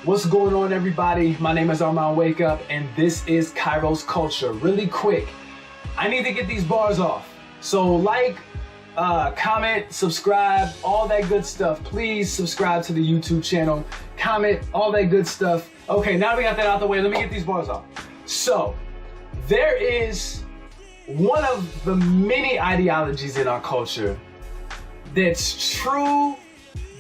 What's going on, everybody? My name is Armand Wake Up, and this is Kairos Culture. Really quick, I need to get these bars off. So like, comment, subscribe, all that good stuff. Please subscribe to the YouTube channel, comment, all that good stuff. Okay, now we got that out the way, let me get these bars off. So, there is one of the many ideologies in our culture that's true,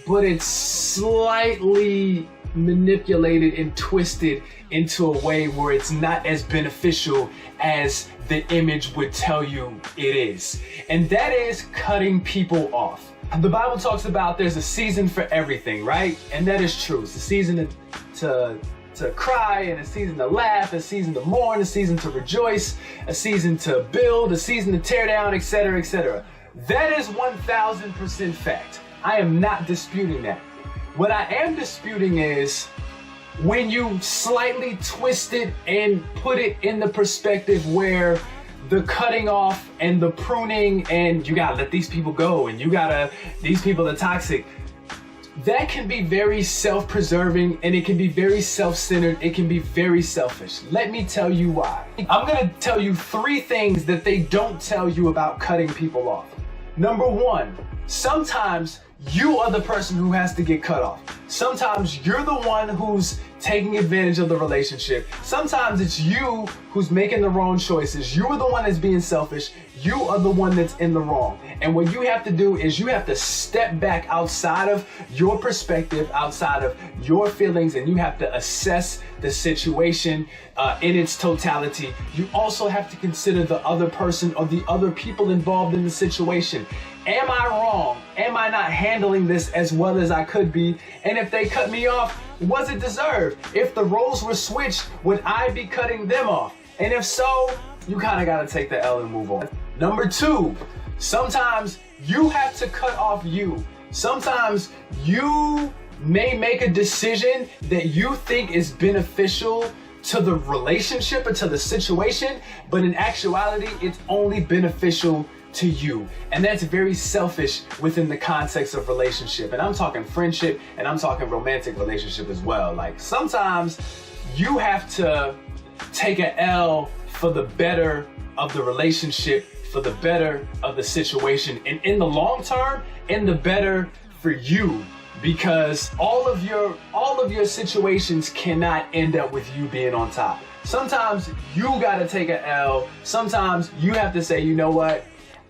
but it's slightly manipulated and twisted into a way where it's not as beneficial as the image would tell you it is. And that is cutting people off. The Bible talks about there's a season for everything, right? And that is true. It's a season to cry, and a season to laugh, a season to mourn, a season to rejoice, a season to build, a season to tear down, etc., etc. That is 1000% fact. I am not disputing that. What I am disputing is when you slightly twist it and put it in the perspective where the cutting off and the pruning and you gotta let these people go and these people are toxic. That can be very self-preserving, and it can be very self-centered. It can be very selfish. Let me tell you why. I'm gonna tell you 3 things that they don't tell you about cutting people off. Number 1, sometimes you are the person who has to get cut off. Sometimes you're the one who's taking advantage of the relationship. Sometimes it's you who's making the wrong choices. You are the one that's being selfish. You are the one that's in the wrong. And what you have to do is you have to step back outside of your perspective, outside of your feelings, and you have to assess the situation in its totality. You also have to consider the other person or the other people involved in the situation. Am I wrong? Am I not handling this as well as I could be? And if they cut me off, was it deserved? If the roles were switched, would I be cutting them off? And if so, you kind of got to take the L and move on. Number 2, sometimes you have to cut off you. Sometimes you may make a decision that you think is beneficial to the relationship or to the situation, but in actuality, it's only beneficial to you. And that's very selfish within the context of relationship. And I'm talking friendship, and I'm talking romantic relationship as well. Like, sometimes you have to take an L for the better of the relationship, for the better of the situation, and in the long term, in the better for you, because all of your situations cannot end up with you being on top. Sometimes you gotta take an L. Sometimes you have to say, you know what?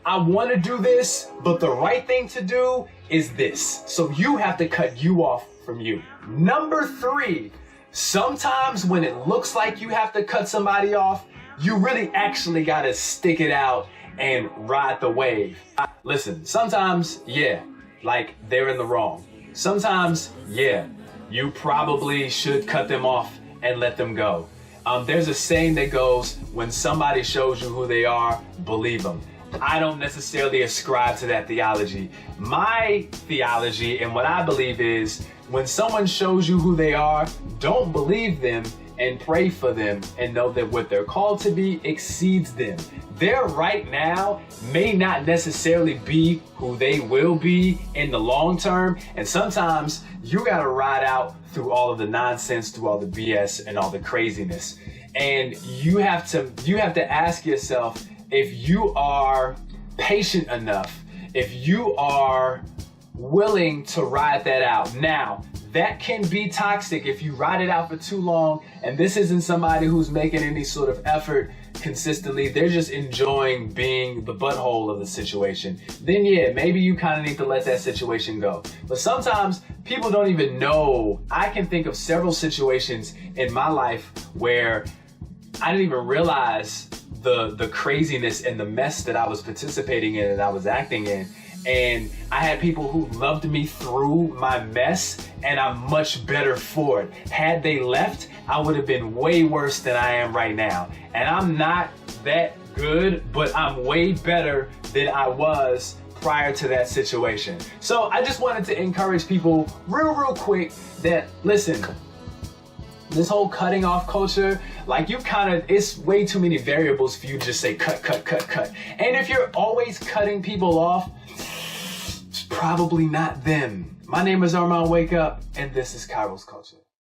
I want to do this, but the right thing to do is this. So you have to cut you off from you. Number 3, sometimes when it looks like you have to cut somebody off, you really actually got to stick it out and ride the wave. Listen, sometimes, yeah, like they're in the wrong. Sometimes, yeah, you probably should cut them off and let them go. There's a saying that goes, when somebody shows you who they are, believe them. I don't necessarily ascribe to that theology. My theology and what I believe is, when someone shows you who they are, don't believe them and pray for them and know that what they're called to be exceeds them. Their right now may not necessarily be who they will be in the long term, and sometimes you gotta ride out through all of the nonsense, through all the BS and all the craziness. And you have to ask yourself, if you are patient enough, if you are willing to ride that out. Now, that can be toxic if you ride it out for too long, and this isn't somebody who's making any sort of effort consistently. They're just enjoying being the butthole of the situation. Then yeah, maybe you kind of need to let that situation go. But sometimes people don't even know. I can think of several situations in my life where I didn't even realize the craziness and the mess that I was participating in and I was acting in. And I had people who loved me through my mess, and I'm much better for it. Had they left, I would have been way worse than I am right now. And I'm not that good, but I'm way better than I was prior to that situation. So I just wanted to encourage people real quick that, listen, this whole cutting off culture, like it's way too many variables for you to just say cut. And if you're always cutting people off, it's probably not them. My name is Armand Wake Up, and this is Kairos Culture.